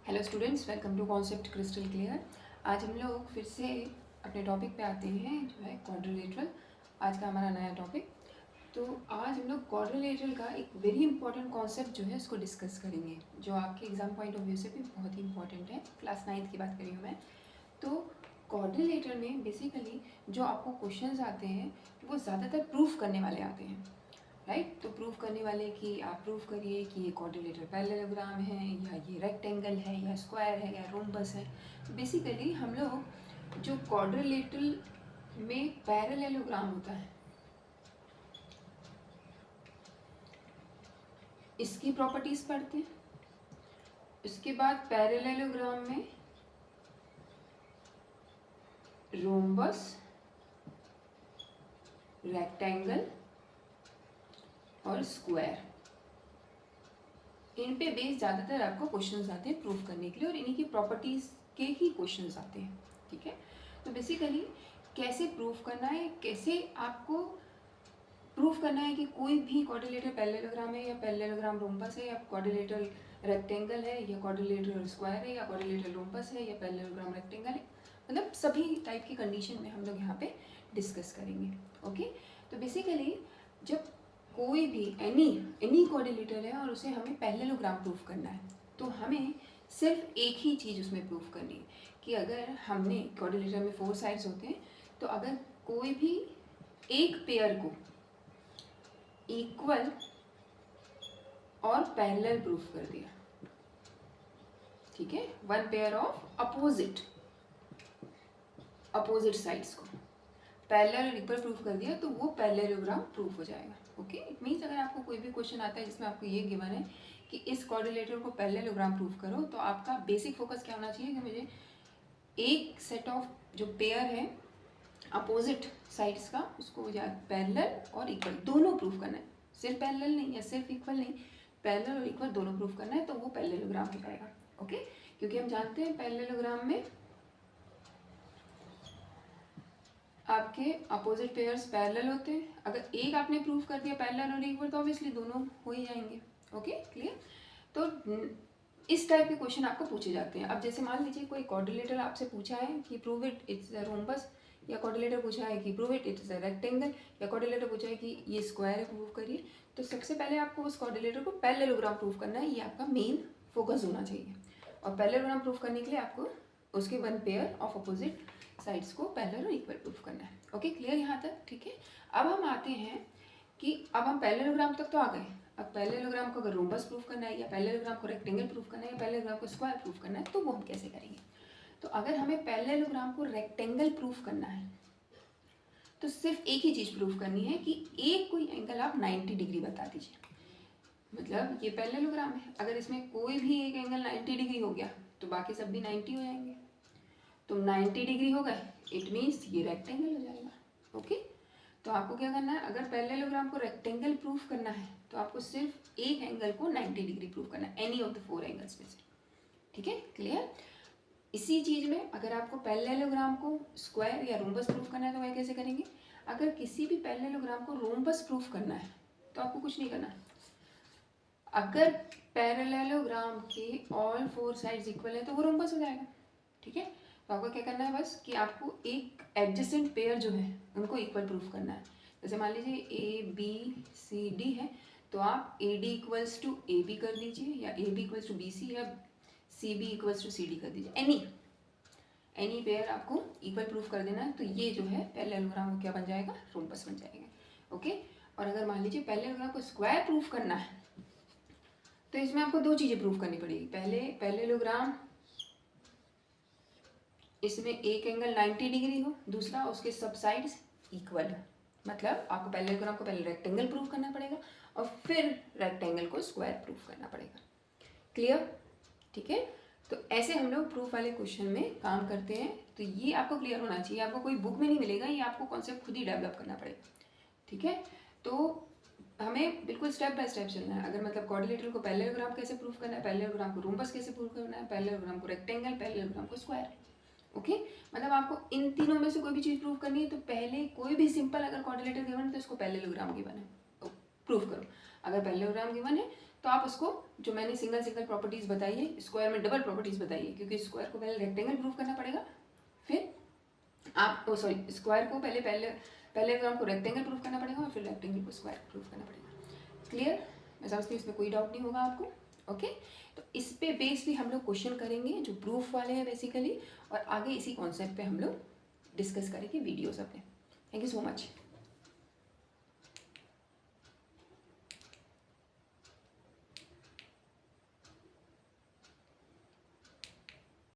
Hello students, welcome to concept crystal clear. आज हम लोग फिर से अपने टॉपिक पे आते हैं जो है क्वाड्रिलेटरल। आज का हमारा नया टॉपिक। तो आज हम लोग क्वाड्रिलेटरल का एक वेरी इंपॉर्टेंट कॉन्सेप्ट जो है उसको डिस्कस करेंगे, जो आपके एग्जाम पॉइंट ऑफ व्यू से भी बहुत ही इंपॉर्टेंट है। क्लास 9th की बात करी हूँ मैं। तो क्वाड्रिलेटरल में बेसिकली जो आपको क्वेश्चंस आते हैं वो ज़्यादातर प्रूफ करने वाले आते हैं, राइट। तो प्रूफ करने वाले कि आप प्रूफ करिए कि ये क्वाड्रिलेटरल पैरेललोग्राम है या ये रेक्टेंगल है या स्क्वायर है या रोम्बस है। तो बेसिकली हम लोग जो क्वाड्रिलेटरल में पैरेललोग्राम होता है इसकी प्रॉपर्टीज पढ़ते हैं। उसके बाद पैरेललोग्राम में रोम्बस, रेक्टेंगल और स्क्वायर, इन पे बेस ज़्यादातर आपको क्वेश्चंस आते हैं प्रूफ करने के लिए और इन्हीं की प्रॉपर्टीज़ के ही क्वेश्चंस आते हैं, ठीक है। तो बेसिकली कैसे प्रूफ करना है, कैसे आपको प्रूफ करना है कि कोई भी क्वाड्रिलेटरल पैरेललोग्राम है या पैरेललोग्राम रोम्बस है या क्वाड्रिलेटरल रेक्टेंगल है या क्वाड्रिलेटरल स्क्वायर है या क्वाड्रिलेटरल रोम्बस है या पैरेललोग्राम रेक्टेंगल है, मतलब सभी टाइप की कंडीशन में हम लोग यहाँ पे डिस्कस करेंगे। ओके, तो बेसिकली जब कोई भी एनी क्वाड्रिलेटरल है और उसे हमें पैरेललोग्राम प्रूफ करना है तो हमें सिर्फ एक ही चीज़ उसमें प्रूफ करनी है कि अगर हमने क्वाड्रिलेटरल में 4 साइड्स होते हैं तो अगर कोई भी एक पेयर को इक्वल और पैरेलल प्रूफ कर दिया, ठीक है, one pair of opposite sides को पैरेलल और इक्वल प्रूफ कर दिया तो वो पैरेललोग्राम प्रूफ हो जाएगा। ओके, इट मीन्स अगर आपको कोई भी क्वेश्चन आता है जिसमें आपको ये गिवन है कि इस क्वाड्रिलेटरल को पैरेललोग्राम प्रूफ करो, तो आपका बेसिक फोकस क्या होना चाहिए कि मुझे एक सेट ऑफ जो पेयर है अपोजिट साइड्स का उसको पैरेलल और इक्वल दोनों प्रूफ करना है। सिर्फ पैरेलल नहीं या सिर्फ इक्वल नहीं, पैरेलल और इक्वल दोनों प्रूफ करना है, तो वो पैरेललोग्राम हो जाएगा। ओके, क्योंकि हम जानते हैं पैरेललोग्राम में आपके अपोजिट पेयर्स पैरेलल होते हैं। अगर एक आपने प्रूफ कर दिया पैरेलल और इक्वल तो ऑब्वियसली दोनों हो ही जाएंगे। Okay, clear. तो इस टाइप के क्वेश्चन आपको पूछे जाते हैं। अब जैसे मान लीजिए कोई क्वाड्रिलेटरल आपसे पूछा है कि prove it it's a rhombus, या क्वाड्रिलेटर पूछा है कि prove it it's a rectangle, या क्वाड्रिलेटर पूछा है कि ये स्क्वायर है प्रूव करिए, तो सबसे पहले आपको उस क्वाड्रिलेटर को पैरेललोग्राम प्रूव करना है। ये आपका मेन फोकस होना चाहिए। और पैरेललोग्राम प्रूव करने के लिए आपको उसके one pair of opposite sides को पैरेलल और इक्वल प्रूफ करना है। ओके, क्लियर यहाँ तक, ठीक है। अब हम आते हैं कि अब हम पैरेललोग्राम तक तो आ गए। अब पैरेललोग्राम को अगर रोम्बस प्रूफ करना है या पैरेललोग्राम को रेक्टेंगल प्रूफ करना है या पैरेललोग्राम को स्क्वायर प्रूफ करना है तो वो हम कैसे करेंगे। तो अगर हमें पैरेललोग्राम को रेक्टेंगल प्रूफ करना है तो सिर्फ एक ही चीज़ प्रूफ करनी है कि एक कोई एंगल आप 90 डिग्री बता दीजिए। मतलब ये पैरेललोग्राम है, अगर इसमें कोई भी एक एंगल 90 डिग्री हो गया तो बाकी सब भी 90 हो जाएंगे। तो 90 डिग्री हो गए, इट मीन्स ये रेक्टेंगल हो जाएगा। ओके, तो आपको क्या करना है, अगर पैरेललोग्राम को रेक्टेंगल प्रूफ करना है तो आपको सिर्फ एक एंगल को 90 डिग्री प्रूफ करना है, एनी ऑफ द 4 एंगल्स में से, ठीक है, क्लियर। इसी चीज़ में अगर आपको पैरेललोग्राम को स्क्वायर या रोम्बस प्रूफ करना है तो वह कैसे करेंगे। अगर किसी भी पैरेललोग्राम को रोम्बस प्रूफ करना है तो आपको कुछ नहीं करना। अगर पैरेललोग्राम के ऑल 4 साइड्स इक्वल है तो वो रोम्बस हो जाएगा, ठीक है। तो आपको क्या करना है बस कि आपको एक एडजेसेंट पेयर जो है उनको इक्वल प्रूफ करना है। जैसे मान लीजिए ए बी सी डी है तो आप A D equals to A B कर दीजिए या A B equals to B C या C B equals to C D कर दीजिए। एनी पेयर आपको इक्वल प्रूफ कर देना है तो ये जो है पैरेललोग्राम क्या बन जाएगा, रोम्बस बन जाएगा। ओके, और अगर मान लीजिए पैरेललोग्राम को स्क्वायर प्रूफ करना है तो इसमें आपको 2 चीज़ें प्रूफ करनी पड़ेगी। पहले पैरेललोग्राम इसमें एक एंगल 90 डिग्री हो, दूसरा उसके सब साइड्स इक्वल है। मतलब आपको पैरेललोग्राम को पहले रेक्टेंगल प्रूफ करना पड़ेगा और फिर रेक्टेंगल को स्क्वायर प्रूफ करना पड़ेगा। क्लियर, ठीक है। तो ऐसे हम लोग प्रूफ वाले क्वेश्चन में काम करते हैं। तो ये आपको क्लियर होना चाहिए, आपको कोई बुक में नहीं मिलेगा, ये आपको कॉन्सेप्ट खुद ही डेवलप करना पड़ेगा, ठीक है। तो हमें बिल्कुल स्टेप बाय स्टेप चलना है। अगर मतलब क्वाड्रिलेटरल को पैरेललोग्राम कैसे प्रूफ करना है, पैरेललोग्राम को रोम्बस कैसे प्रूफ करना है, पैरेललोग्राम को रेक्टेंगल, पैरेललोग्राम को स्क्वायर। ओके, मतलब आपको इन तीनों में से कोई भी चीज़ प्रूफ करनी है तो पहले कोई भी सिंपल अगर क्वाड्रिलेटर गिवन है तो इसको पैरेललोग्राम गिवन है प्रूफ करो। अगर पैरेललोग्राम गिवन है तो आप उसको जो मैंने सिंगल सिंगल प्रॉपर्टीज़ बताई है, स्क्वायर में डबल प्रॉपर्टीज़ बताई है, क्योंकि स्क्वायर को पहले रेक्टेंगल प्रूव करना पड़ेगा, फिर आप सॉरी स्क्वायर को पहले पहले पहले अगर आपको रेक्टेंगल प्रूव करना पड़ेगा और फिर रेक्टेंगल को स्क्वायर प्रूव करना पड़ेगा। क्लियर? मैं समझती हूँ इसमें कोई डाउट नहीं होगा आपको। ओके, तो इस पे बेस्ड भी हम लोग क्वेश्चन करेंगे जो प्रूफ वाले हैं बेसिकली, और आगे इसी कॉन्सेप्ट पे हम लोग डिस्कस करेंगे वीडियोस अपने। Thank you so much.